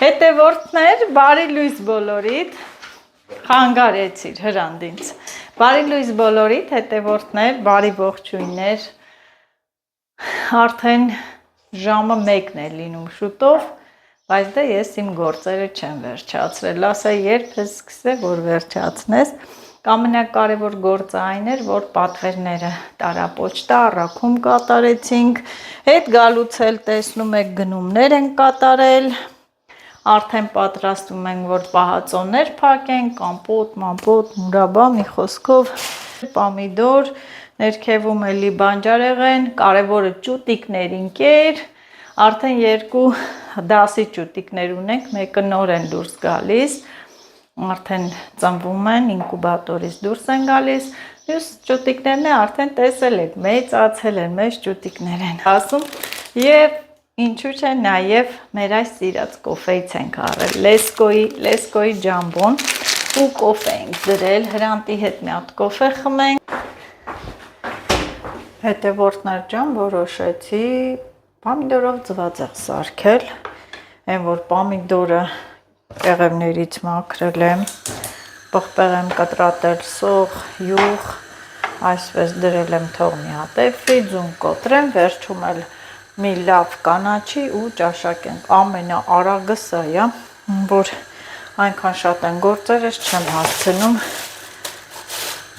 Հետևորդներ, բարի լույս բոլորիդ, խանգարեցիր հրանդինց, բարի լույս բոլորիդ, հետևորդներ, բարի ողջույններ, արդեն ժամը 1-ն է լինում շուտով, բայց դե ես իմ գործերը չեմ վերջացրել, ասա երբ ես սկսե, որ վերջացնես, ամենակարևոր գործը այն էր, որ պատվերները տարապոչտա առաքում կատարեցինք, հետ գալուց էլ տեսնում եք գնումներ են կատարել, արդեն պատրաստվում ենք, որ պահածոներ փակենք, կամպոտ, մամպոտ, մուրաբա, մի խոսքով, պամիդոր, ներքևում էլի բանջարեղեն, կարևորը ճուտիկներին կեր, արդեն 2 դասի ճուտիկներ ունենք, մեկը նոր են դուրս գալիս, արդեն ծնվում են, ինկուբատորից դուրս են գալիս, մյուս ճուտիկներն արդեն տեսել եք, մեծացել են, մեծ ճուտիկներ են ասում և ինչու՞ չէ նաև մեր այս սիրած կոֆեից ենք առել, լեսկոյի ջամբոն ու կոֆե ենք դրել, հրանտի հետ մի հատ կոֆե խմենք, հետևորդներ ջան որոշեցի պամիդորով ձվածեղ սարքել, այն որ պամիդորը պեղևներից մաքրել եմ, պղպեղ եմ կտրատել սող, յուղ, այսպես դրել եմ թող մի հատ էֆի, ձուն կոտրեմ, վերջում էլ մի լավ կանաչի ու ճաշակ ենք, ամենաարագը սա է, որ այնքան շատ են գործերս չեմ հասցնում,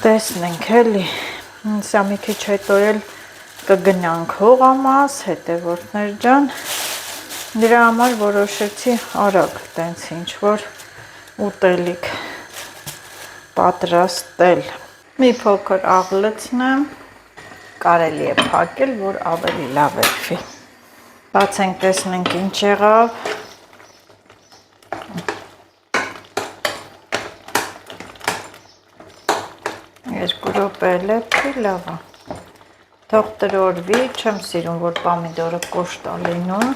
տեսնենք էլի, սա մի քիչ հետո էլ կգնանք հողամաս, հետևորդներ ջան, դրա համար որոշեցի արագ տենց ինչ-որ ուտելիք պատրաստել, մի փոքր աղլեցնեմ, կարելի է փակել, որ ավելի լավ էլի, բացենք տեսնենք ինչ եղավ, երկու րոպե էլ էլի լավ է, թող տրորվի, չեմ սիրում, որ պամիդորը կոշտ է լինում,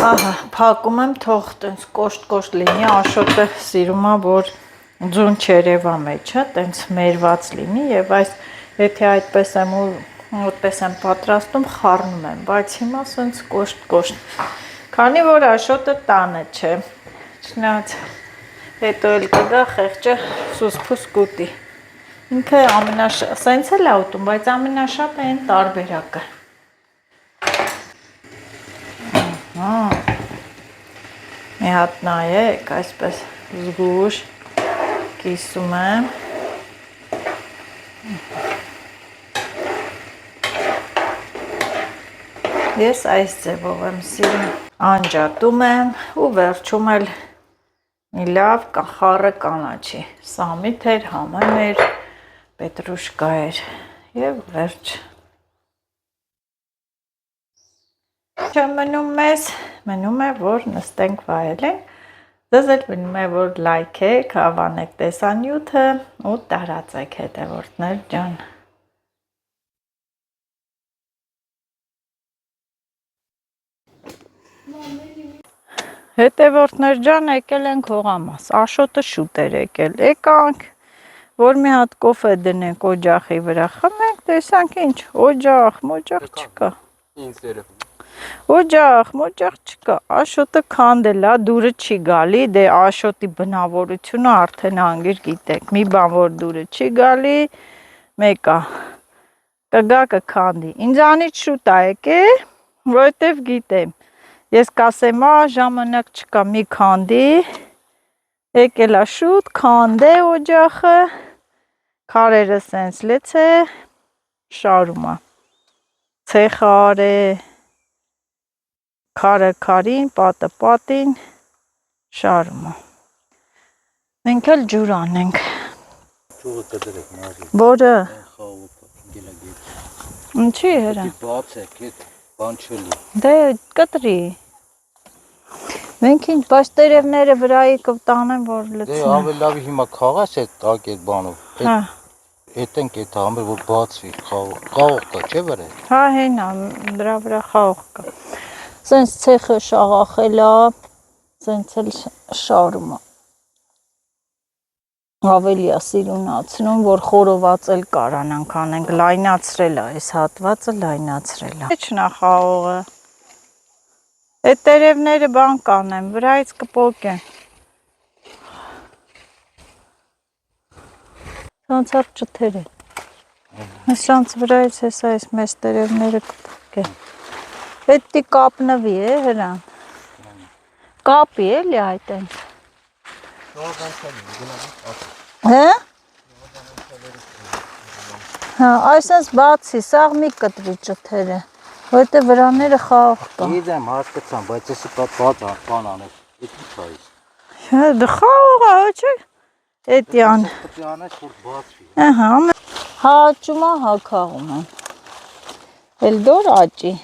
ահա, փակում եմ, թող տենց կոշտ լինի, Աշոտը սիրում է, որ ձուն չերևա մեջը, տենց մերված լինի և այս, եթե այդպես եմ պատրաստում, խառնում եմ, բայց հիմա սենց կոշտ, քանի որ Աշոտը տանը չէ, չնայած հետո էլ կգա խեղճը սուսպուս կուտի, ինքը սենց էլ է ուտում, բայց ամենաշատը այն տարբերակը, մի հատ նայեք, այսպես զգուշ կիսում եմ, ես այս ձևով եմ սիրում, անջատում եմ ու վերջում էլ մի լավ խառը կանաչի, սամիթ էր, համեմ էր, պետրուշկա էր և վերջ, չմնում մեզ, մնում է, որ նստենք վայելենք, ձեզ էլ մնում է, որ լայքեք, հավանեք տեսանյութը ու տարածեք հետևորդներ ջան։ Հետևորդներ ջան, եկել ենք հողամաս, Աշոտը շուտ էր եկել, եկանք, որ մի հատ կոֆե դնենք օջախի վրա, խմենք, տեսանք ինչ, օջախ չկա։ Օջախ չկա, Աշոտը քանդել է, դուրը չի գալի, դե Աշոտի բնավորությունը արդեն անգիր գիտեք, մի բան որ դուրը չի գալի, մեկա, կգա կքանդի, ինձանից շուտ է եկել, որովհետև գիտեմ, ես կասեմ ժամանակ չկա մի քանդի, եկել է շուտ, քանդե օջախը, քարերը սենց լեցե, շարում է, ցեխը արե, քարը քարին, պատը պատին, շարում է, մենք էլ ջուր անենք, Ճուղը կտրեք մարի, որը, խաղը ինչի հրա, բաց եք, ետ բան չլի, դե կտրի, մենք ինչ, բայց տերևները վրայի կտանեմ, որ լծնեմ, դե ավել լավի հիմա քաղաս էտ ակ էտ բանով, Էտենք էտ համեր, որ բացվի, խաղող կա, չէ վրա է։ Հա հենա, դրա վրա խաղող կա։ Սենց ցեխը շաղախել է, սենց էլ շարում է։ Ավելի է սիրունացնում, որ խորոված էլ կարանանք անենք, լայնացրել է, այս հատվածը լայնացրել է։ Ինչ նախաղողը։ Այդ տերևները բան կանեմ, վրայից կպոկեն։ Սանցած ճթեր են։ Սրանց վրայից հեսա այս մեծ տերևները կպոկեն։ Պետք է կապնվի է հրան։ Կապի էլի այդ են։ Հե? Հա, այսպես բացի, սաղ մի կտրի ճթերը, որտե վրաները խաղող կա։ Գիտեմ, հասկացամ, բայց էսի բաց բան անել, էդ ինչ է այս։ Հա, դա խաղող է, չէ՞։ Էդյան։ Պետք է անես, որ բացվի։ Ահա, հաճում է, հա քաղում են։ Էլ դոր աճի։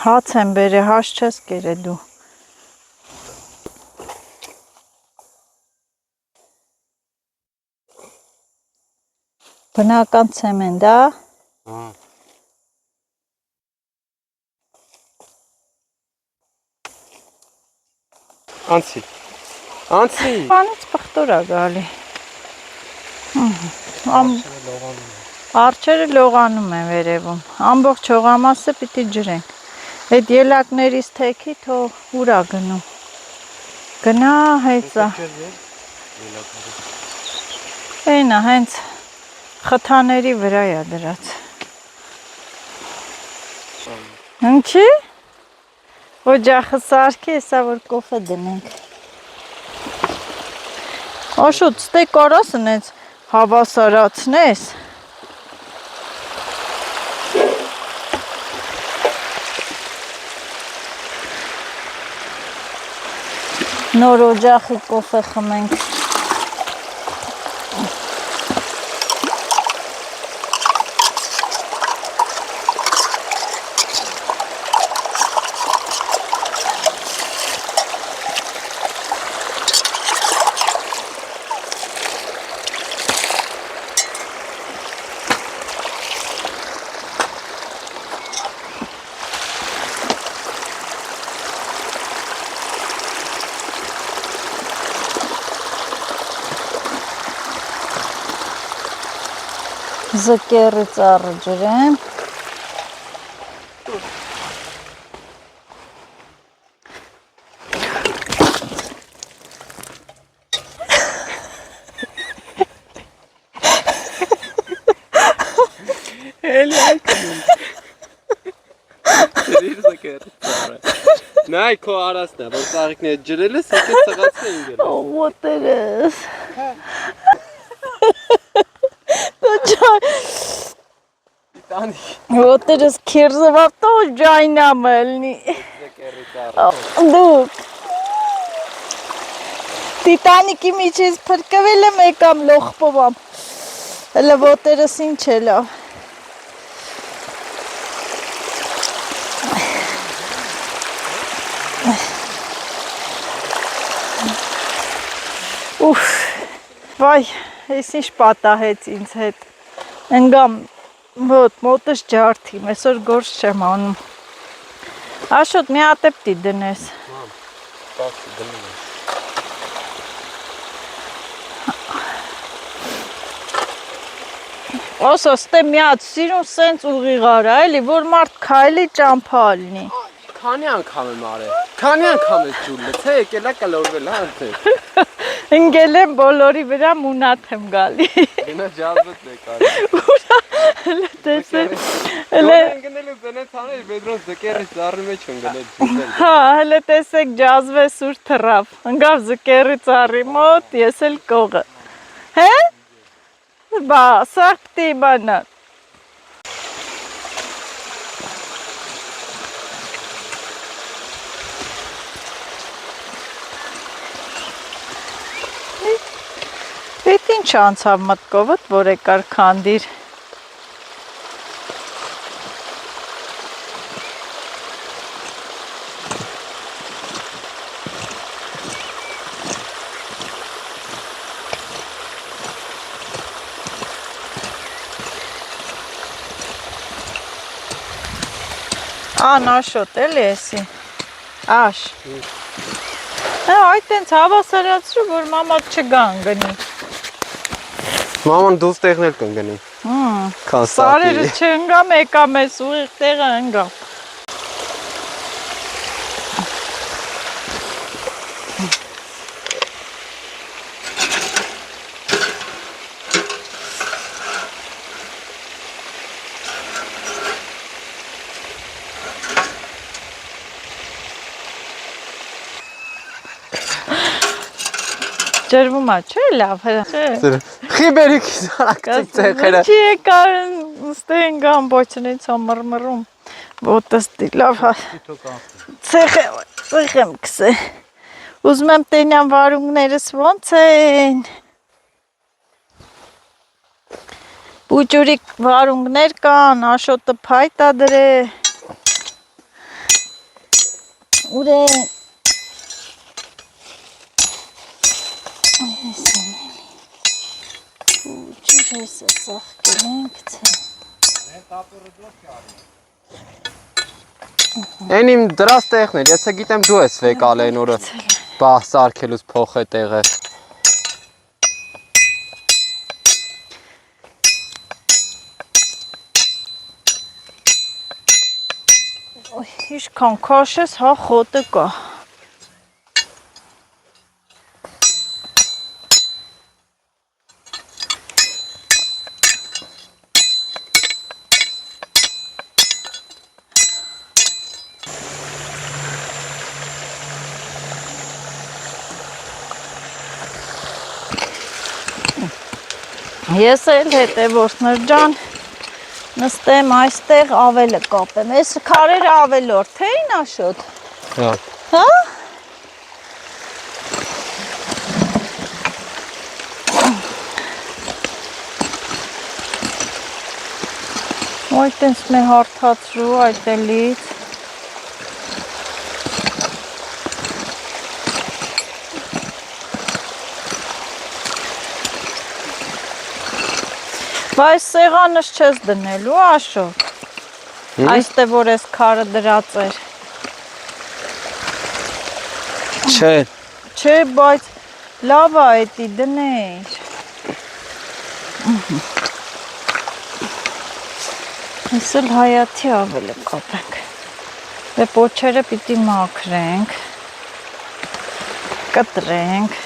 Հաց եմ բերե, հաց չես կերե դու։ Բնական ցեմենտ, դա։ Հա։ Անցի։ Անցի։ Բանից պղտոր է գալի։ Արջերը լողանում են վերևում, ամբողջ հողամասը պիտի ջրենք։ Այդ ելակներից թեքի թող ուր է գնում։ Գնա հեծա։ Էնա հենց խթաների վրա է դրած։ Ինչի՞։ Օջախը սարքի, հեսա որ կոֆե դնենք։ Աշոտ, ստե կարաս ընենց հավասարացնես։ Նոր օջախի կոֆե խմենք։ Զկերի ծառը ջրեմ։ Էլի այդքան։ Ջրիր զկերը ծառը։ Նայ քո արածն է, որ ծաղիկները ջրել ես, հետո ծղացն էին գել։ Ոտերս։ Ոտերս քերզվավ տո ջայնամելնի։ Զկերի ծառը։ Դուք Տիտանիկի միջից փրկվել եմ եկամ լոխպովամ։ Հələ ոտերս ինչ է լավ։ Ուֆ, վայ, ես ինչ պատահեց ինձ հետ։ Ընգամ մոտս ջարդիմ, այսօր գործ չեմ անում։ Աշոտ, մի հատ պիտի դնես։ Բացի դնում եմ։ Ասա, ստե մի հատ սիրուն սենց ուղիղար է, էլի, որ մարդ քայլի ճամփա լինի։ Քանի անգամ եմ արել։ Քանի անգամ ես ջուր լցե, եկել է կլորվել, հա։ Ընկել եմ բոլորի վրա մունատ եմ գալի։ Գնա ջազվեց եկարի։ Ուրա, հələ տեսել։ Հələ ընկնել ու զենեց անել, Պետրոս զկերի ծառի մեջ ընկնել ջուրել։ Հա, հələ տեսեք ջազվե սուր թռավ։ Ընկավ զկերի ծառի մոտ, ես էլ կողը։ Հե՞։ Բա, սա պիտի իմանա։ Այդ ինչ անցավ մտքովդ, որ եկար քանդիր։ Անաշոտ էլի էսի։ Աշ։ Այդ տենց հավասարացրու, որ մամա չգան գնի։ Մաման դուս տեղնել կընկնի։ Սարերը չընգա, մեկա մեզ ուղիղ տեղը ընգա։ Ջրվում է, չէ՞ լավ հրա։ Խիբերիք զարակցիկ ցեխերը։ Չի եկան ստեն գան ոչնից մռմռում։ Ոտստի լավ հա։ Ցեխեմ քսե։ Ուզում եմ տենյան վարունգներս ոնց են։ Բուջուրիկ վարունգներ կան, Աշոտը փայտ ա դրե։ Ուրեն Ջուրեսը ծաղկել ենք թե։ Են իմ դրած տեղն էր, ես գիտեմ դու ես վեկալ այն օրը բահ սարքելուց փոխե տեղը։ Իշքան քաշես, հա խոտը կա։ Ես էլ հետևորդներ ջան նստեմ այստեղ ավելը կապեմ, ես քարերը ավելորդ էին Աշոտ։ Հա։ Հա։ Ոյ տենց մե հարթացրու այդ էլից։ Բայց սեղանս չես դնելու, Աշոտ։ Այստեղ որ ես քարը դրած էր։ Չէ։ Չէ, բայց լավ է էդի դներ։ Ես էլ հայաթի ավելը կապենք։ Դե պոչերը պիտի մաքրենք։ Կտրենք։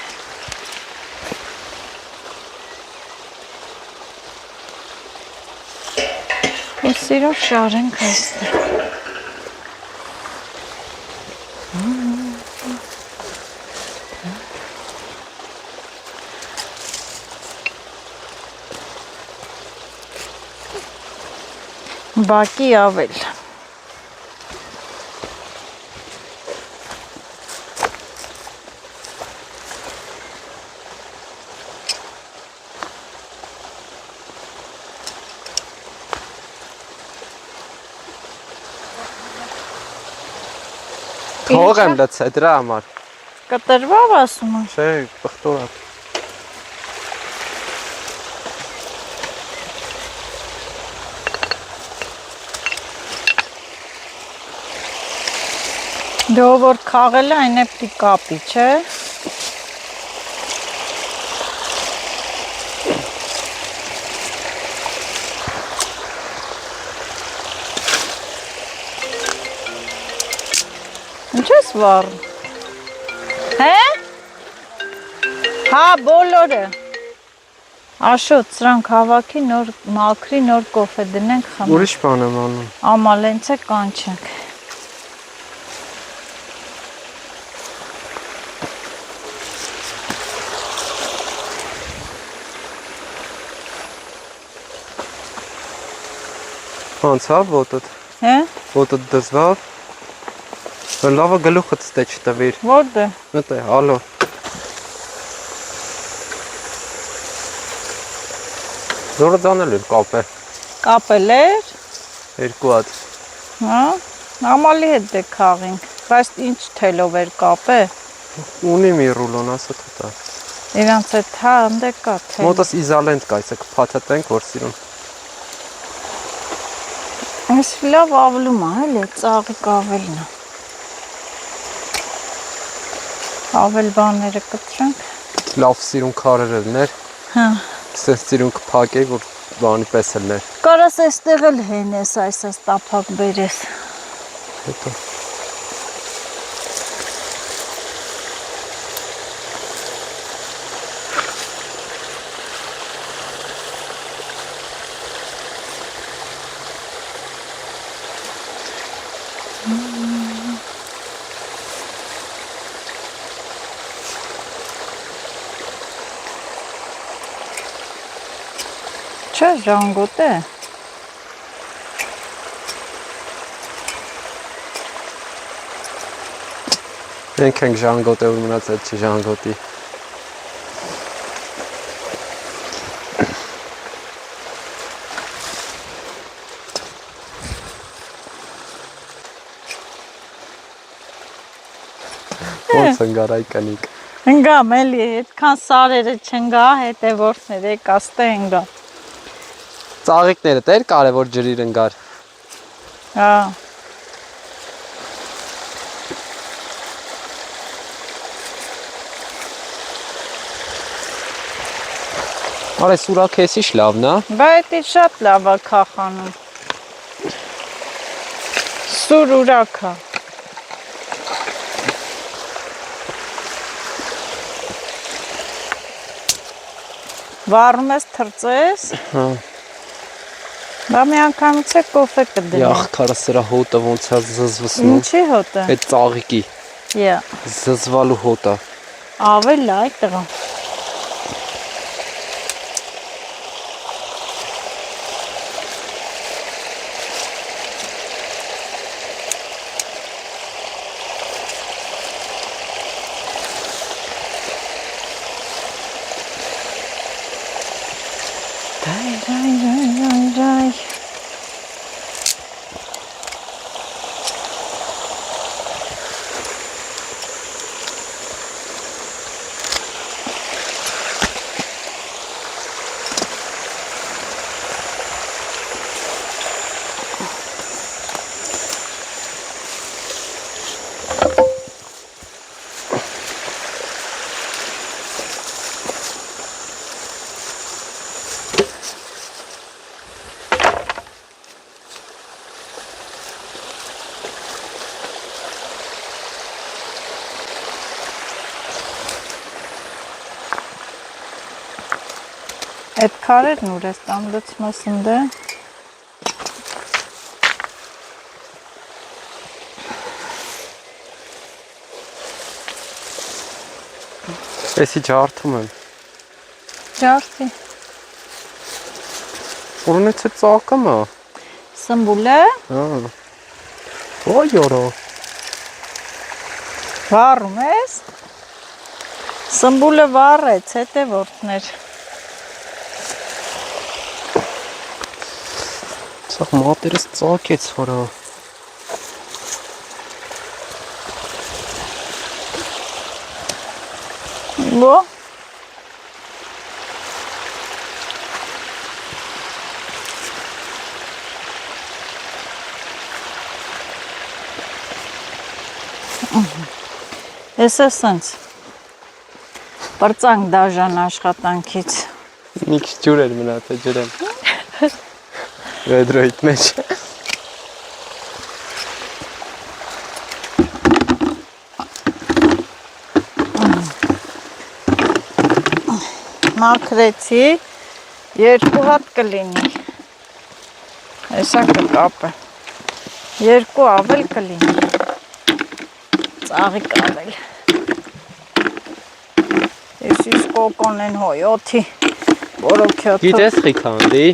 Ու սիրով շարենք այստեղ։ Բակի ավել։ Թող եմ լցե դրա համար։ Կտրվավ ասում եմ։ Չէ, բխտոր է։ Դու որ քաղել է, այն է պիտի կապի, չէ։ Ինչ ես վառում։ Հե։ Հա, բոլորը։ Աշոտ, սրանք հավաքի նոր մաքրի նոր կոֆե դնենք խմենք։ Ուրիշ բան եմ անում։ Ամալենց է կանչենք։ Անցավ ոտդ։ Հե։ Ոտդ դզվավ։ Լավը գլուխը ստե չտվիր։ Որտե։ Մտե, հալո։ Զորը ձանել էր կապը։ Կապել էր։ Երկու հատ։ Հա։ Ամալի հետ դե քաղենք։ Բայց ինչ թելով էր կապը։ Ունի մի ռուլոն, ասա թա։ Իրանց հետ հա ընդ կա թե։ Մոտս իզալենտ կա, այսա կփաթաթենք, որ սիրուն։ Այս լավ ավլում է, էլի, ծաղիկ ավելն է։ Ավել բաները կտրենք։ Լավ սիրուն քարեր ելներ։ Հա։ Սենց սիրուն կփակեի, որ բանի պես ելներ։ Կարաս այստեղ էլ հենես, այս տափակ բերես։ Հետո Չէ, ժանգոտ է։ մենք ենք ժանգոտը, որ մնացել չի ժանգոտի։ Ոնց ընկար այ կնիկ։ Ընգամ էլի, այդքան սարերը չընգա, հետևորդներ եկաստե ընգա։ Ծաղիկները դեր կարևոր ջրիր ընկար։ Հա։ Արե սուրաքեսիշ լավն է։ Բայց դա շատ լավ է քախանում։ Սուր ուրակա։ Վառում ես, թրծես։ Հա։ Բա մի անգամից է կոֆե կդնի։ Ախքարը սրա հոտը ոնց է զզվսնում։ Ինչի հոտը։ Այդ ծաղիկի Յա։ զզվալու հոտը։ Ավել է այդ տղա։ Դայ։ Այդ քարերն ուր ես տամ լցմասն դե։ Էսի ջարդում եմ։ Ջարդի։ Որոնից է ծաղկամը։ Սմբուլը։ Հա։ Ոյ յորո։ Վառում ես։ Սմբուլը վառեց, հետևորդներ։ Սաղ մատերս ծաղկեց խորա։ Բո։ Ես է սենց պրծանք դաժան աշխատանքից։ Մի քիչ ջուր էր մնացել ջրեմ։ Vedroյիդ մեջ։ Մաքրեցի, 2 հատ կլինի։ Հեսա կկապը։ 2 ավել կլինի։ Ծաղիկ ավել։ Ես իս կոկոն են հոյոթի, որոքյոթը։ Գիտես խիքանդի։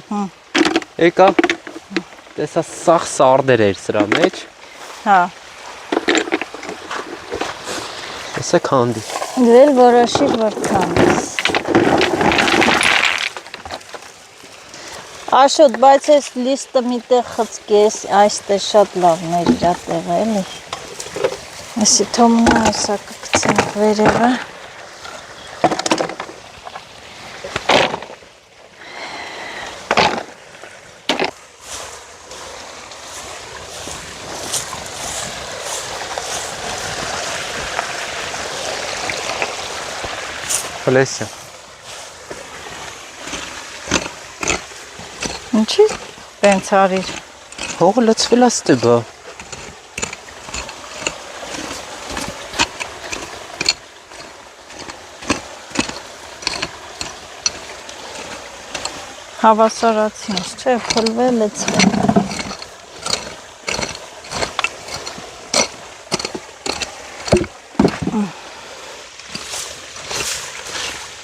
Եկա, տեսա սաղ սարդեր էր սրա մեջ։ Հա։ Տեսա քանդի։ Դել որոշիր որ քանդես։ Աշոտ, բայց ես լիստը միտեղ խծկես, այստեղ շատ լավն էր իրա տեղը, էլի։ Այսի թոմնա այսա կգցենք վերևը։ Ֆլեսիա։ Ինչի՞ տենց արիր։ Հողը լցվել է ստեբա։ Հավասարացինս, չէ, փլվել լցվել։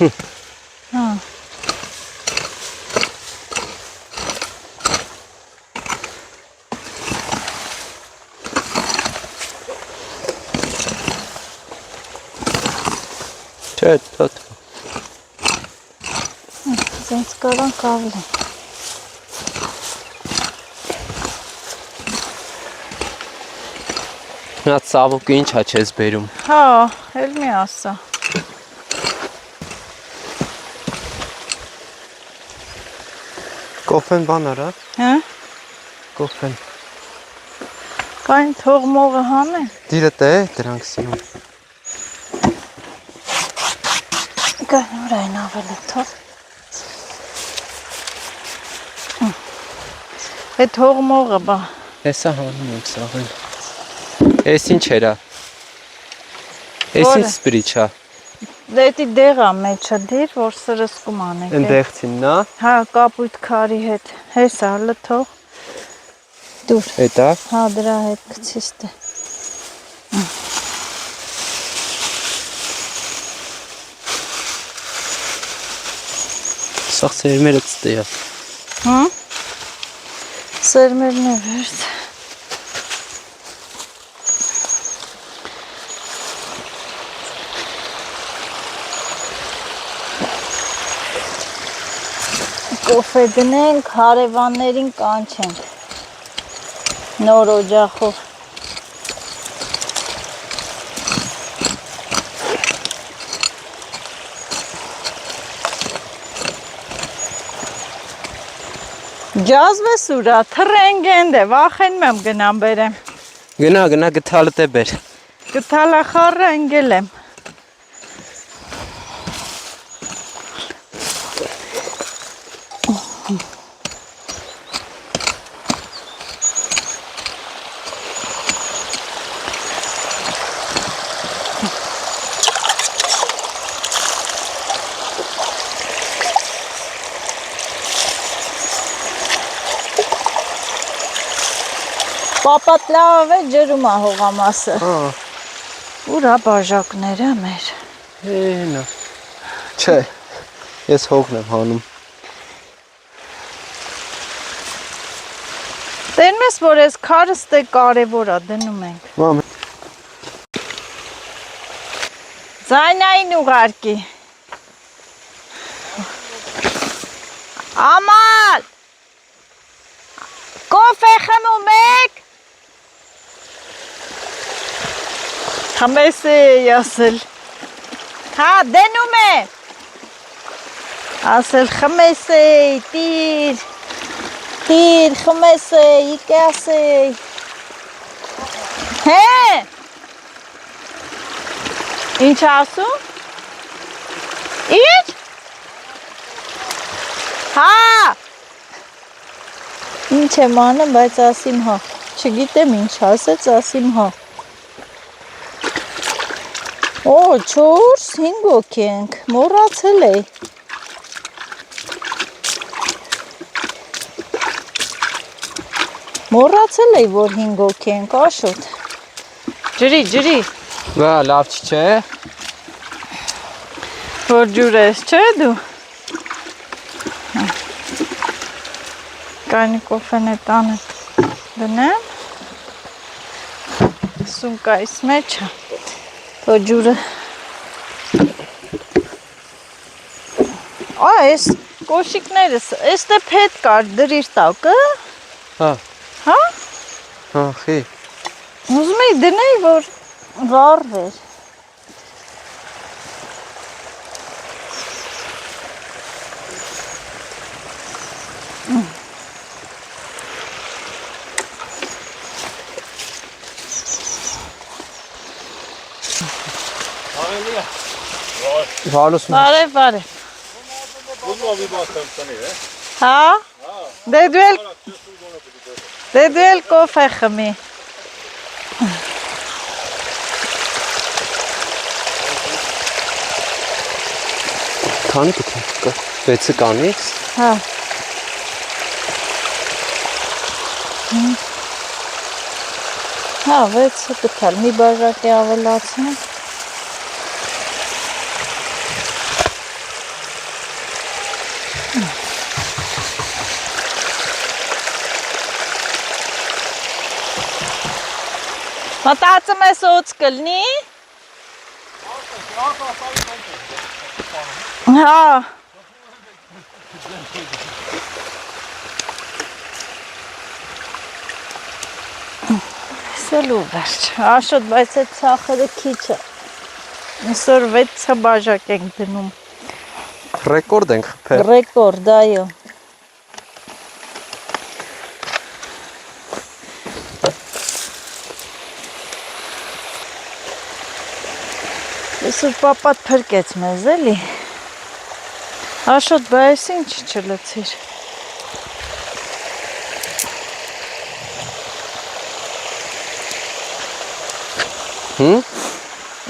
Հա։ Չէ, տոտ։ Զենց կարանք ավելի։ Նա ծավոկը ինչա չես բերում։ Հա, էլ մի ասա։ Կոֆեն բան արա։ Հա։ Կոֆեն։ Կային թողմողը հանե։ Դիրը տե դրանք սինում։ Կային ուրայն ավելի թող։ Է թողմողը բա։ Հեսա հանում եմ սաղել։ Էս ինչ էրա։ Էս ինչ սպրիչա։ Դետի դեղա մեջը դիր, որ սրսկում անենք։ Ընդեղցին նա։ Հա, կապույտ քարի հետ։ Հեսա լթող։ Դուր։ Էտա։ Հա, դրա հետ գցիս դե։ Սաղ ծերմերը ծտեյա։ Հա։ Սերմերն է վերդ։ Կոֆե դնենք, հարևաններին կանչենք։ Նոր օջախով։ Ջազվես ուրա, թռենք ենդ է, վախենում եմ գնամ բերեմ։ Գնա գթալը տե բեր։ Գթալախառը ընգել եմ։ Պապատ լավ է ջրում է հողամասը։ Հա։ Ուրա բաժակները մեր։ Էնա։ Չէ։ Ես հողն եմ հանում։ Տերում ես, որ ես քարս տե կարևոր է դնում ենք։ Մամ։ Ձայնային ուղարկի։ Ամալ։ Կոֆե խմում եք։ Խմես էի ասել։ Հա, դնում է։ Ասել խմես էի, տիր։ Տիր, խմես էի, իկես էի։ Հե։ Ինչ ասում։ Ինչ։ Հա։ Ինչ եմ անում, բայց ասիմ հա։ Չգիտեմ ինչ ասեց, ասիմ հա։ Օ, 4-5 հոգի ենք, մոռացել էի։ Մոռացել էի, որ 5 հոգի ենք, Աշոտ։ Ջրի։ Բա լավ չէ։ Որ ջուր ես, չէ դու։ Կայնի կոֆեն է տանը դնեմ։ Սումկայիս մեջ է։ Որ ջուրը։ Այս կոշիկներս, էստե փետ կար դրիր տակը։ Հա։ Հա։ Հա, խի։ Ուզում էի դնեի, որ վառվեր։ Արելի է։ Վալուս Բարև, բարև։ Bunu abi bakalım sana ya. Հա։ Դե դու էլ կոֆե խմի։ քանի կգա։ 6-ը կանից։ Հա։ Հա, 6-ը կտալ, մի բաժակի ավելացնեմ։ Մտածում ես օծ կլնի։ Հա։ Սելու վերջ, աշոտ, բայց այդ ծախերը քիչ է։ Այսօր 6 բաժակ ենք դնում։ Ռեկորդ ենք խփել։ Ռեկորդ, այո։ Այսօր պապատ փրկեց մեզ, էլի։ Աշոտ, բայց ինչ չլցիր։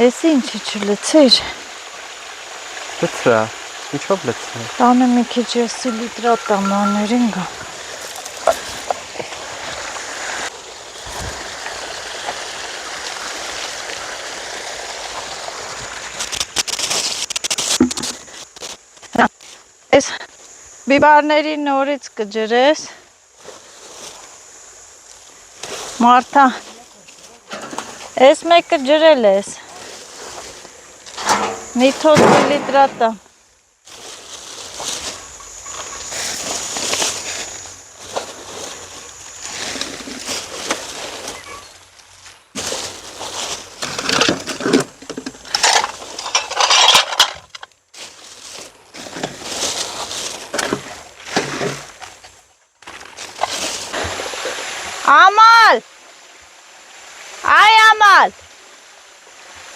Ես ինչի չլցիր։ Լցրա։ Ինչով լցնի։ Տանը մի քիչ ես սիլիտրատ տամաներին գա։ Այս բիբարների նորից կջրես։ Մարթա, այս մեկը ջրել ես։ Մի թոս սիլիտրատա։ Ամալ, այ ամալ,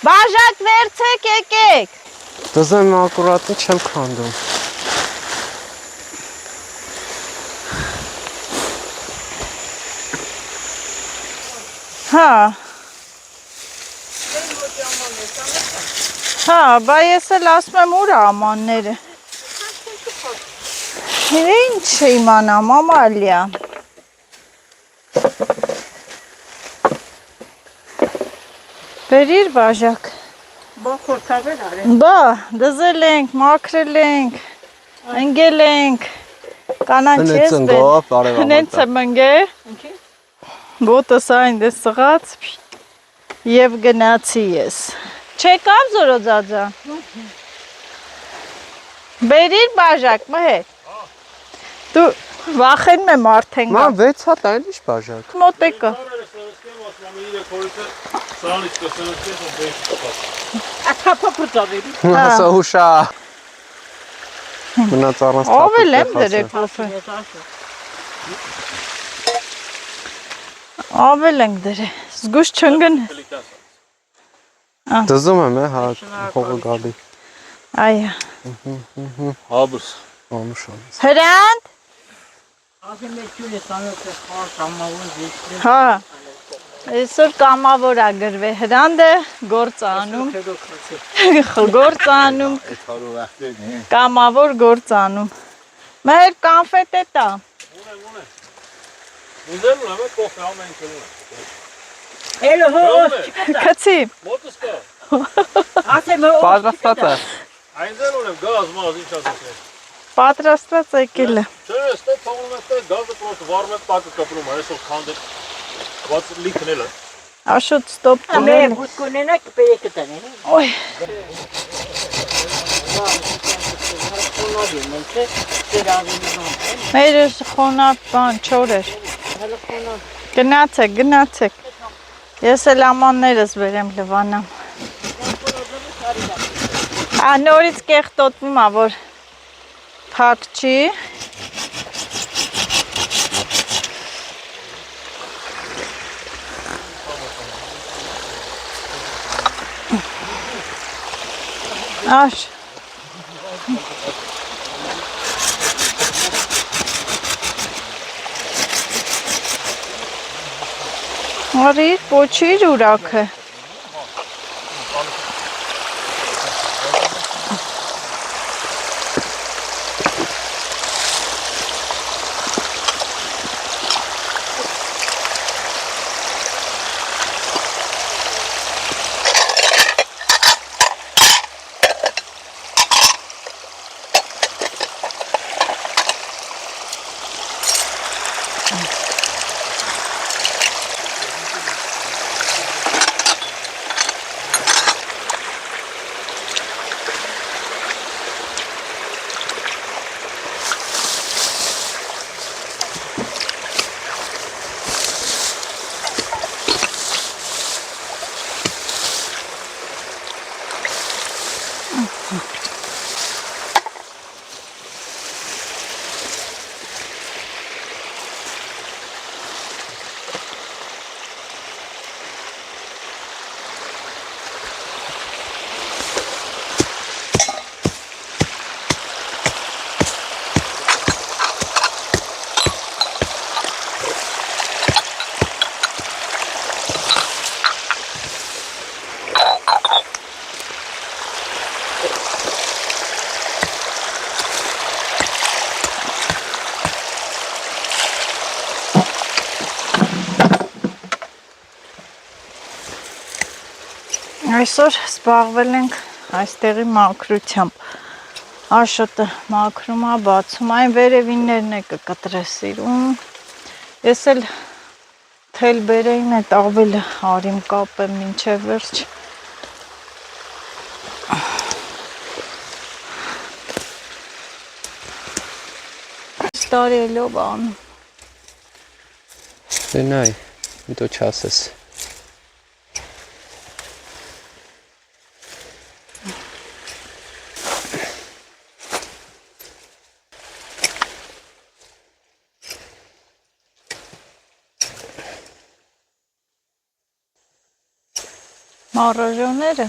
բաժակ վերցեք եկեք։ Դզեմ ակուրատնի չեմ քանդում։ Հա։ Հա, բա ես էլ ասում եմ ուր ամանները։ Ինչ իմանամ, ամալյա։ Բերիր բաժակ։ Բա խորթավեր արել։ Բա, դզել ենք, մաքրել ենք, ընգել ենք, կանանչ ես բեր։ Հնենց եմ ընգել։ Բոտս այն դե սղաց և գնացի ես։ Չեկավ զորոձաձա։ Բերիր բաժակ, մհեր։ Դու վախենում եմ արդեն գա։ Ման 6 հատ այն ինչ բաժակ։ Մոտեկա։ Ակապա պրծավերի։ Հասա հուշա։ Մնաց առանց Ավել եմ դրեք կոֆե։ Ավել ենք դրե։ Զգուշ չընգն։ Դզում եմ հա հողը գալի։ Այա։ Habus. Ամուշան։ Հրանտ։ Ասեմ ես ջուրը տանոց խոր կամավոր զիջել։ Հա։ Այսօր կամավոր ա գրվե հրանդը գործ անում։ Գործ անում։ Կամավոր գործ անում։ Մեր կոնֆետ է տա։ Ուզեմ ունեմ կոֆե ամեն քնում։ Էլո հո։ Քցի։ Մոտս կա։ Ասեմ հո։ Պատրաստած է։ Այնտեղ ունեմ գազ մազ ինչ ասես։ Պատրաստված եկել է։ Չէ, ստե թողնում եմ ստե գազը պրոստը վառում եմ տակը կպրում, այսօր քանդը ված լիքնել է։ Աշոտ ստոպ Ամե տունել։ բուսկոնենակ պերեկը տանեն։ Ոյ։ Մեր խոնավ բան չոր էր։ Գնացեք, գնացեք։ Ես էլ ամաններս վերեմ լվանամ։ Նորից կեղտոտվում ա, որ փակ չի։ Աշ։ Արիր, պոչիր ուրաքը։ Այսօր զբաղվել ենք այստեղի մաքրությամբ։ Աշոտը մաքրում է, բացում, այն վերևիններն է կկտրես սիրում։ Ես էլ թել բերեին այդ ավելը արիմ կապեմ մինչև վերջ։ Տարի էլով անում։ Դե նայ, դու չասես։ Մառաժոները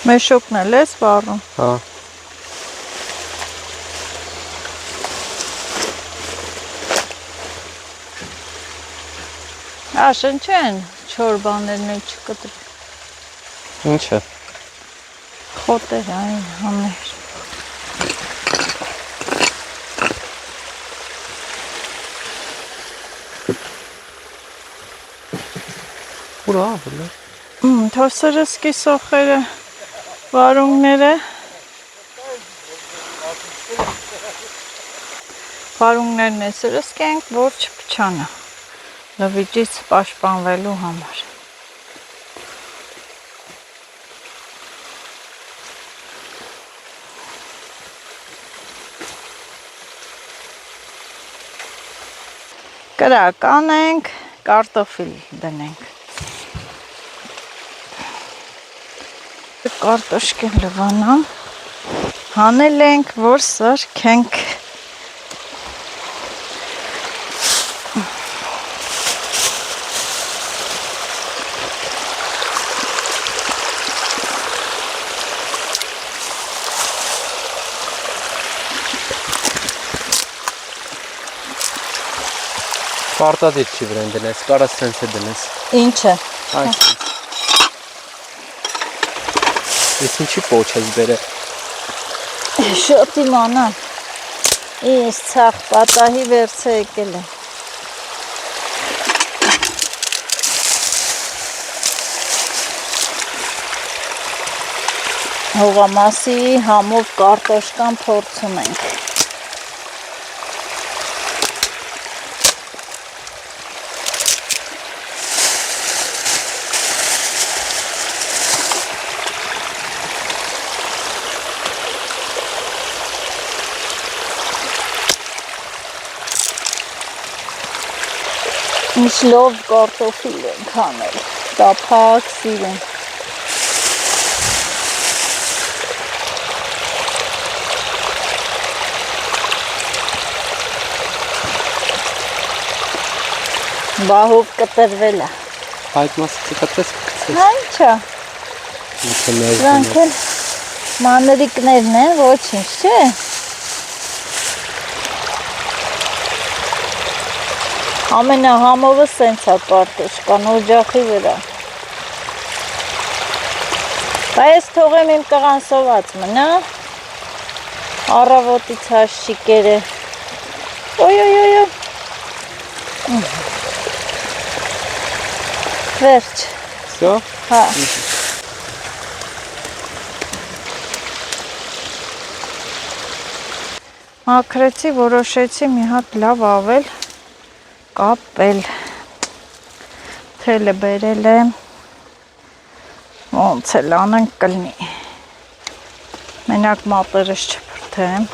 մեշոկն էլ ես վառում։ Հա։ Աշն չեն, չոր բաներն էլ չկտրի։ Ինչը։ Խոտեր այն հաներ։ Ուրա, բլա։ Թոսերսկի սոխերը, վարունգները։ Վարունգներն է սրսկենք, որ չփչանա։ Լվիճից պաշտպանվելու համար։ Կրակ անենք, կարտոֆիլ դնենք։ Կարտոշկեն լվանամ, հանել ենք, որ սարքենք։ Պարտադիր չի վրան դնես, կարաս սենց է դնես։ Ինչը։ Այս սենց։ Ես ինչի պոչ ես բերը։ Շոտ իմանան։ Ես ցախ պատահի վերցը եկել է։ Հողամասի համով կարտոշկան փորձում ենք։ Միշլով կարտոֆիլ ենք անել, տափակ սիրուն։ Բահով կտրվել է։ Այդ մասը կտրես կծես։ Հա ինչա։ Դրանք էլ մանրիկներն են, ոչինչ, չէ։ Ամենահամովը սենց է կարտոշկան, օջախի վրա։ Բայց թողեմ իմ տղան սոված մնա։ Առավոտից հաշճիկերը։ Ոյ։ Վերջ։ Всё։ Հա։ Մաքրեցի, որոշեցի մի հատ լավ ավել կապել։ Թելը բերել եմ։ Ոնց էլ անենք կլինի։ Մենակ մատերս չփրթեմ։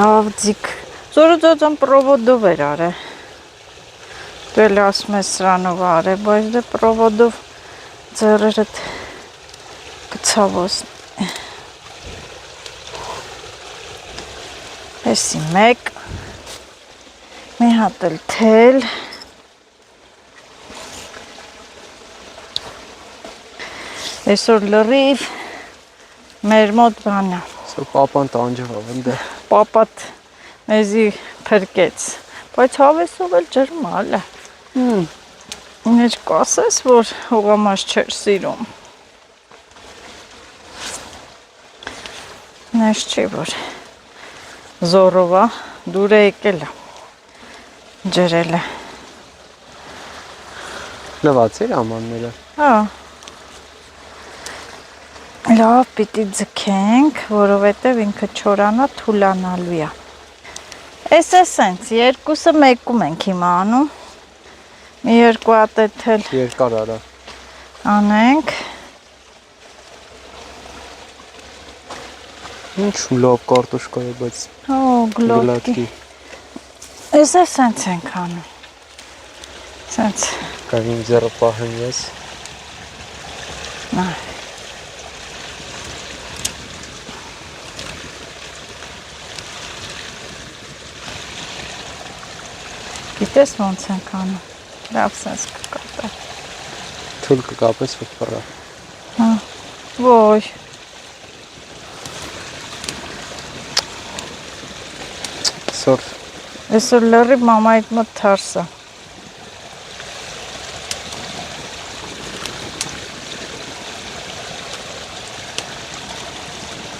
Լավ ձիգ։ Զորոձոձոն պրովոդով էր արը։ Դու էլ ասում ես սրանով արը, բայց դե պրովոդով ձեռերդ կցավոս։ Էսի մեկ, մի հատ էլ թել, այսօր լրիվ մեր մոտ բանա, Սա պապան տանջվավ ընդ է։ պապատ մեզի փրկեց, բայց հավեսով էլ ջրմալ է, իներ կասես, որ հողամաս չեր սիրում, նես չի, որ Զորովա դուրը եկել է, ջրել է։ Լվացիր ամանները։ Հա։ Լավ պիտի ձգենք, որովհետև ինքը չորանա թուլանալու է։ Էս է սենց, երկուսը մեկում ենք հիմա անում։ Մի երկու հատ էլ Երկար արա։ անենք։ Ինչ լավ կարտոշկա է, բայց Օ, գլոտկի։ Էս է սենց ենք անում։ Սենց։ Կամ իմ ձեռը պահեմ ես։ Նա։ Գիտես ոնց ենք անում։ Լավ սենց կկապե։ Թուլ կկապես որ պռա։ Հա։ Ոյ։ Այսօր լրիվ մամայիդ մոտ թարսա։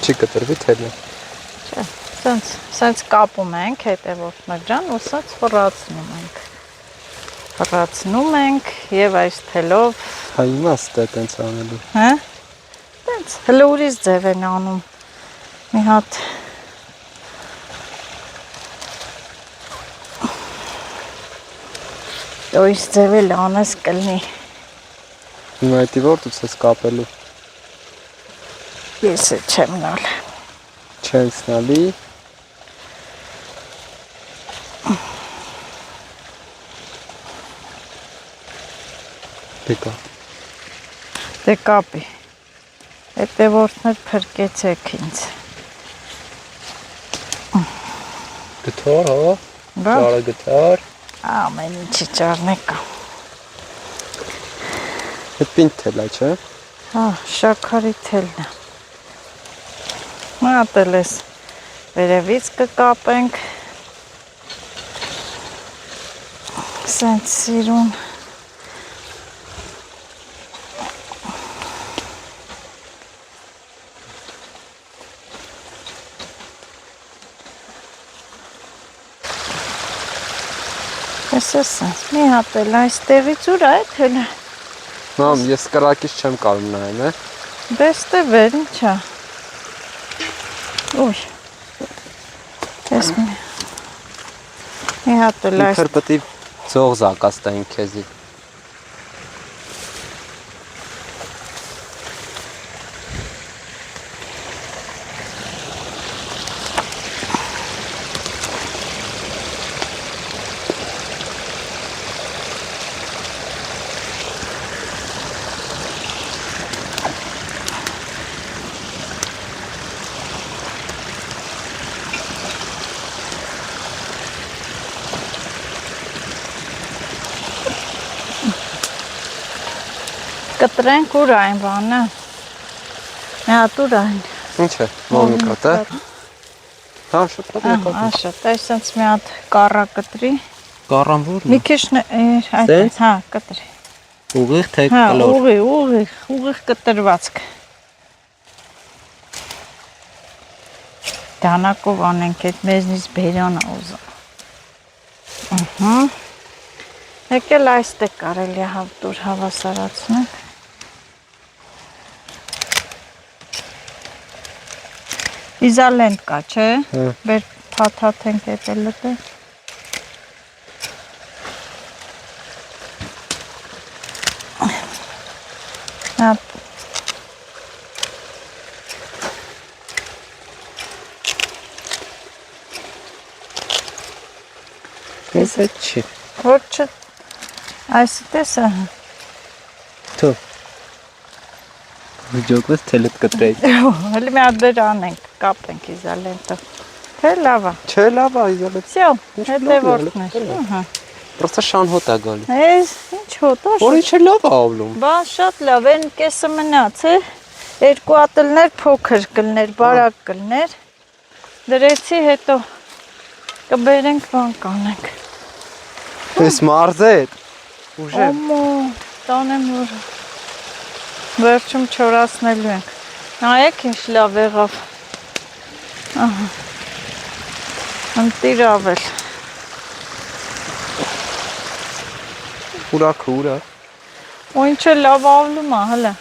Չի կտրվի թելը։ Չէ, սենց կապում ենք հետևորդներ ջան ու սենց ֆռացնում ենք։ Ֆռացնում ենք եւ այս թելով։ Հա իմաստ է տենց անելու։ Հա։ Տենց հələ ուրիշ ձև են անում։ Մի հատ Ույս ձև էլ անես կլնի։ Հիմա այդի որ դուց ես կապելու։ Ես է չեմ նալ։ Չես նալի։ Դեկա։ Դե կապի։ Հետևորդներ փրկեցեք ինձ։ Գթար, հա։ Բա։ Ճարը գթար։ Ամեն ինչի ճարնեկա։ Այդ պինդ թել է, չէ։ Հա, շաքարի թելն է։ Մատել ես վերևից կկապենք։ Սենց սիրուն։ Ես սենց, մի հատ էլ այստեղից ուր է թելը։ Մամ, ես կրակից չեմ կարում նայեմ, է։ Դեստե վեր, ինչա։ Ուй։ Ես մի հատ էլ Իբր պետք է ձող զակաց տային քեզի։ Կտրենք ուր այն բանը։ Մի հատ ուր այն։ Ինչ է, մոմի կատը։ Հա, շուտ կտրեք։ Աշա, տեսնց մի հատ կառա կտրի։ Կառան որն Մի քիչ այդ, հա, կտրի։ ուղիղ թե Հա, կլոր։ ուղիղ կտրվածք։ Դանակով անենք այդ մեզնից բերան ուզում։ Ահա։ Եկել այստեղ կարելի է հավտուր հավասարացնենք։ Իզալենտ կա, չէ՞։ Բեր թաթաթենք էտելը դե։ Հա։ Ես այդ չի։ Ոչ չէ։ Այս տեսա։ Թո։ Վիճակված թելդ կտրեի։ Հələ մի հատ բեր անենք, կապենք իզալենտը։ Թե լավ է։ Չէ, լավ է, իզալենտ։ Всё, հետևորդն է։ Ահա։ Պրոստը շան հոտ է գալի։ Էս ինչ հոտ է։ Որի չէ լավ է ավլում։ Բան շատ լավ, այն կեսը մնաց է։ Երկու ատելներ փոքր կլներ, բարակ կլներ։ Դրեցի հետո կբերենք բան կանենք։ Էս մարզե։ Ուժը։ Ոմո, տանեմ որ վերջում չորացնելու ենք։ Նայեք ինչ լավ եղավ։ Ահա։ Անտիրավել։ Ուրա։ Ու ինչ է լավ ավլում է, հələ։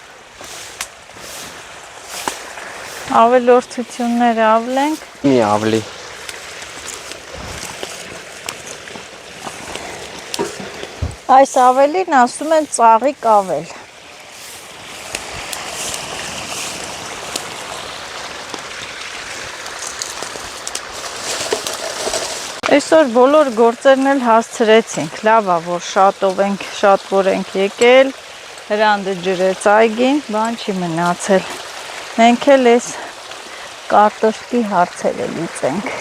Ավելորդություններ ավլենք։ Մի ավլի։ Այս ավելին ասում են ծաղիկ ավել։ Այսօր բոլոր գործերն էլ հասցրեցինք, լավ է, որ շատ որ ենք եկել, հրանդը ջրեց այգին, բան չի մնացել, մենք էլ ես կարտոշկի հարցերը լուծենք,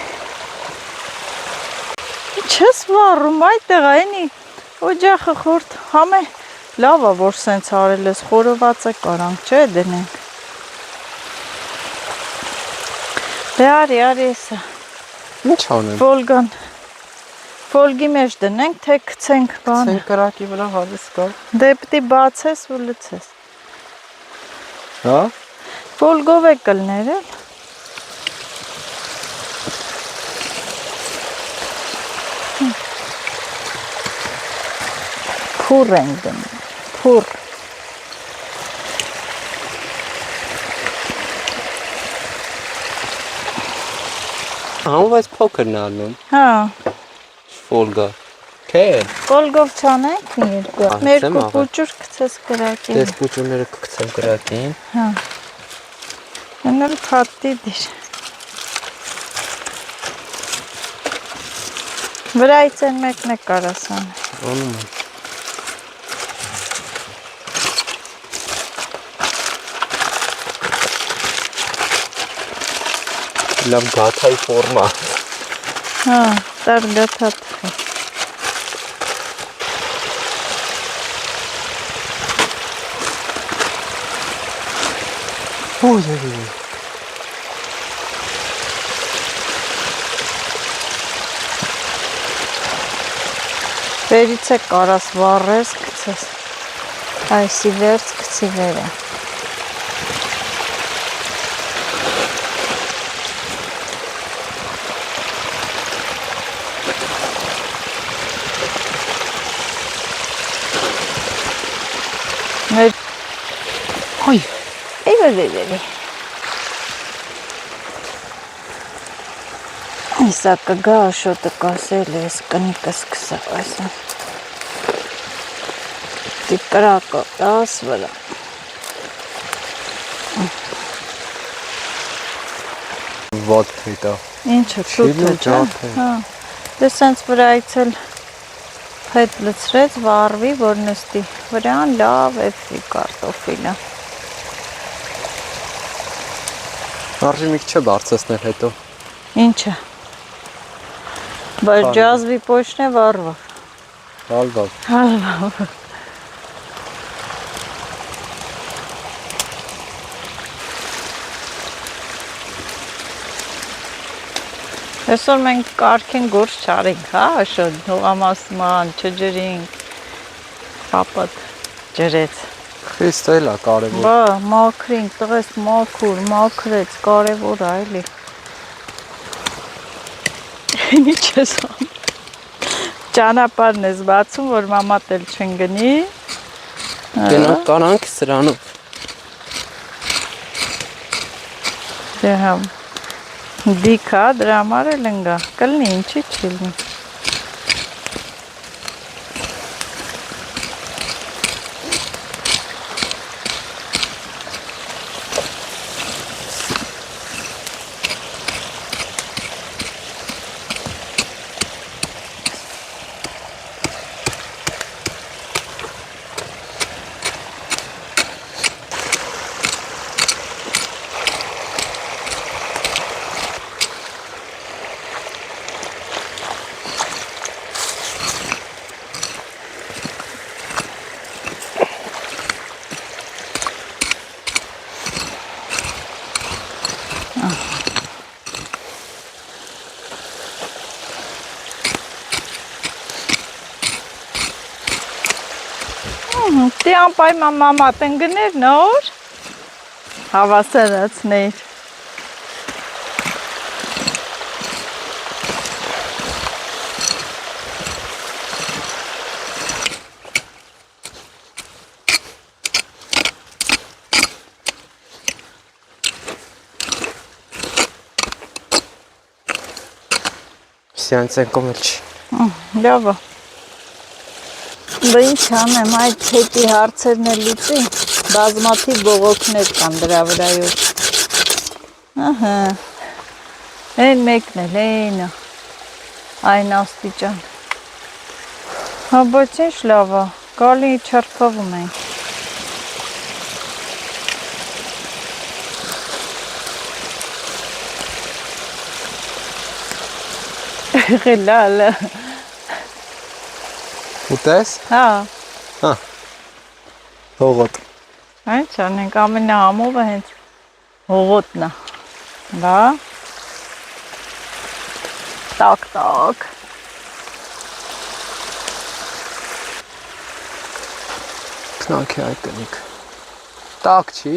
չես վառում այդտեղ այնի, օջախը խորդ, համե, լավ է, որ սենց արել ես, խորոված է կարանք, չէ դնենք, դե արի եսը, Ինչ անեմ։ Ֆոլգի մեջ դնենք, թե գցենք բանը։ Ցենք կրակի վրա հավես կա։ Դե պիտի բացես ու լցես։ Հա։ Ֆոլգով է կլներ էլ։ Փուր ենք դնում, փուր։ Համված փոքրն անում։ Հա, Ֆոլգա։ Թե։ ֆոլգով չանենք մի երկու։ Ահա, Երկու սեմ աղա։ փուճուր գցես կրակին։ Դες փուճուրները կգցեմ կրակին։ Հա։ Ենել փաթի դիր։ Վրայից են մեկն է կարաս անել։ Անում եմ։ Լավ գաթայի ֆորմա։ Հա, տար գաթատ։ Ոյ։ Վերից է կարաս վառես, գցես։ Այսի վերց գցի վերը։ Ոյ։ Էյ։ Իսա կգա աշոտը կասել ես կնիկը սկսա այսն։ Դի կրակը դաս վրա։ Ված հետա։ Ինչը շուտ է, ջադ է։ հա։ Դե սենց վրայից էլ հետ լցրեց, վառվի, որ նստի վրան լավ էվի կարտոֆիլը։ Արժի մի քիչ բարձրացնել հետո։ Ինչը։ Բայց ջազվի պոչն է վառվա։ Հալվա։ Հալվա։ Այսօր մենք կարգին գործ չարինք, հա, աշոտ, հողամասման, չջրինք, պապատ ջրեց։ Խիստ էլ է կարևոր։ Բա, մաքրինք, տղես մաքուր, մաքրեց, կարևոր է, էլի։ Ինչ ես անում։ Ճանապարհն ես բացում, որ մամատ էլ չընկնի։ Գնանք կանանք սրանով։ Դե հա։ Դիքա, դրա համար էլ ընկա։ Կլինի, ինչի չի լինի։ Դե անպայման մամատ ընկներ նոր հավասարացներ։ Սյանց են կոմել չի։ Լավ է։ Բա ինչ անեմ, այդ հետի հարցերն էլ լուծի, բազմաթիվ բողոքներ կան դրա վրայով։ Ահա, են մեկն էլ, էնը, այն աստիճան։ Հա, բայց ինչ լավ է, գալի չարփվում ենք։ Լալը։ Ուտես։ Հա, Հողոտ։ այն չանենք ամենահամովը հենց հողոտն է։ Բա։ Տակ։ Քնանք է այդ տնիկ։ Տակ չի։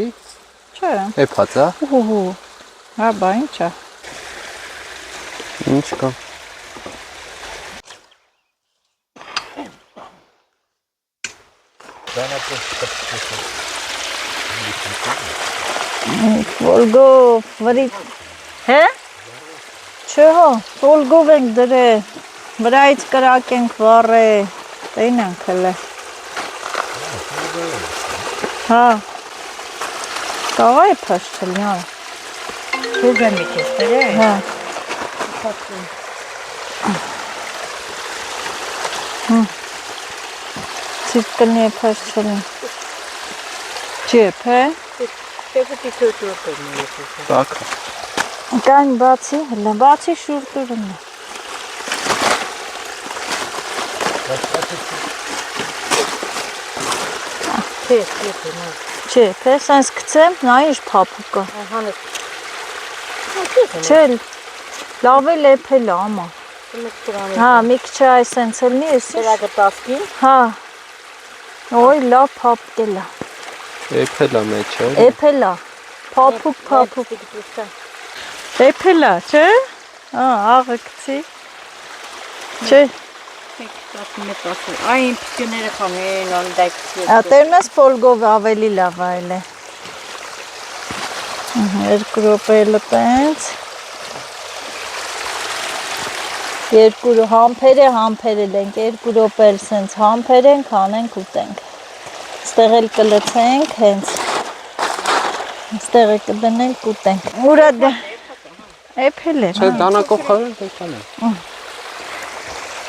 Չէ։ Էփած է։ Ուհու։ Հա, բա ինչ է։ Ինչ կա։ Ֆոլգով, վրի։ Հե? Չէ հո, ֆոլգով ենք դրել, վրայից կրակ ենք վառե, տեն ենք հլը։ Հա, կաղա է պաշ չլիան։ Քեզ եմ եկես դրել։ Հա, ծիրտ կլնի է պաշ չլին։ Չի է պե։ Քեզ պիտի կրնի եկես։ Տակ։ Կան բացի, հլը, բացի շուրտուրն է։ Քեզ։ Չէ, պե, սենց կծեմ, նա ինչ պապուկ է։ Հանես։ Չէ, լավ է լեփել է, ամա։ Հա, մի քիչ այս սենց էլնի, ես ինչ։ Դրա գտասկին։ Հա, ոյ, լավ պապկել է։ Էփել է մեջը։ Էփել է, պապուկ։ Էփել է, չէ։ Հա, աղը կցի։ Չէ, Այն պիտիները խամեն, անդայքսի։ տերնես ֆոլգով ավելի լավ այլ է։ Երկու րոպե լպենց։ Երկու համբերը ենք, երկու րոպե էլ սենց համբեր ենք, հանենք ուտենք։ Ստեղ էլ կլցենք, հենց։ Ստեղ է կդնենք ուտենք։ Ուրա դե։ Էփել է։ Չէ, դանակով խաղել դեկան է։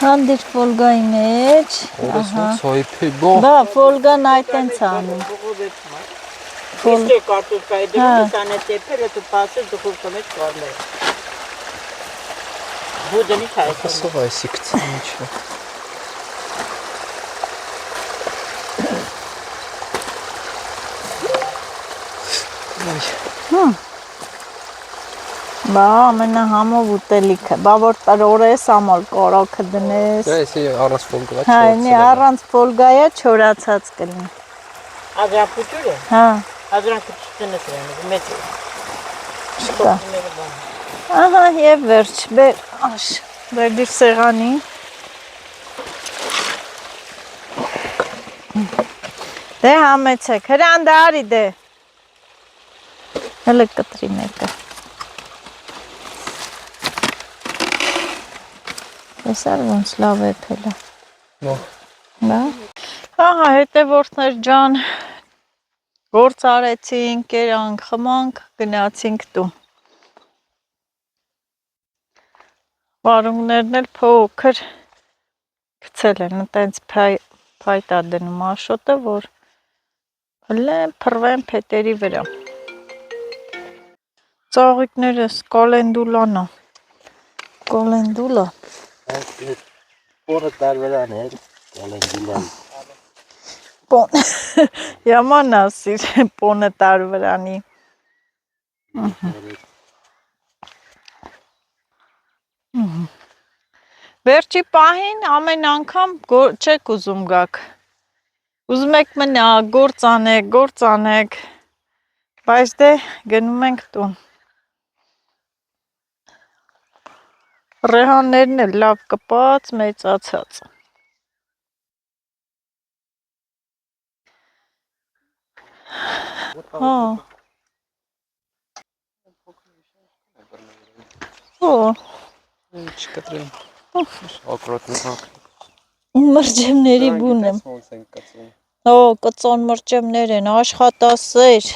Հանդիր ֆոլգայի մեջ։ Օրեսնից հոյփի բո։ Բա, ֆոլգան այդ ենք անում։ Իսկ կարտոշկայի դրում սանը տեպերը դու պասես դուխովկա մեջ կարլը։ Բուդենի չայս։ Ասող այսի կցի ինչ է։ Բա ամենահամով ուտելիքը, բա որ տրորես ամալ կորոքը դնես։ Դա էսի առանց ֆոլգա Հա, ինի առանց ֆոլգայա չորացած կլինի։ Ադրապուտուրը, Հա, ադրանքը չտնես իրանը, մեծ է։ շտա։ Ահա, եւ վերջ, բեր, աշ, բերդիր սեղանի։ Դե համեցեք, հրանդը արի դե։ Հələ կտրի մեկը։ Տեսար ոնց լավ է փելը։ Բա։ Ահա հետևորդներ ջան, գործ արեցինք, կերանք, խմանք, գնացինք տուն։ Վարունգներն էլ փոքր գցել են, այտենց փայտա դնում աշոտը, որ փռվեն փետերի վրա։ Ծաղիկներս կալենդուլան է։ Կալենդուլա։ Որը տարվերան է, կալենդուլան։ Պոն, yaman ասիր, պոնը տարվրանի։ Վերջի պահին ամեն անգամ չեք ուզում գաք։ Ուզում եք մնա, գործ անեք, բայց դե գնում ենք տուն։ Ռեհաններն էլ լավ կպած, մեծացած։ Հա։ Օ, չկտրեն։ Ակրոտնակ։ մրջեմների բուն եմ։ Ոնց են կծում։ Օ, կծոն մրջեմներ են, աշխատասեր։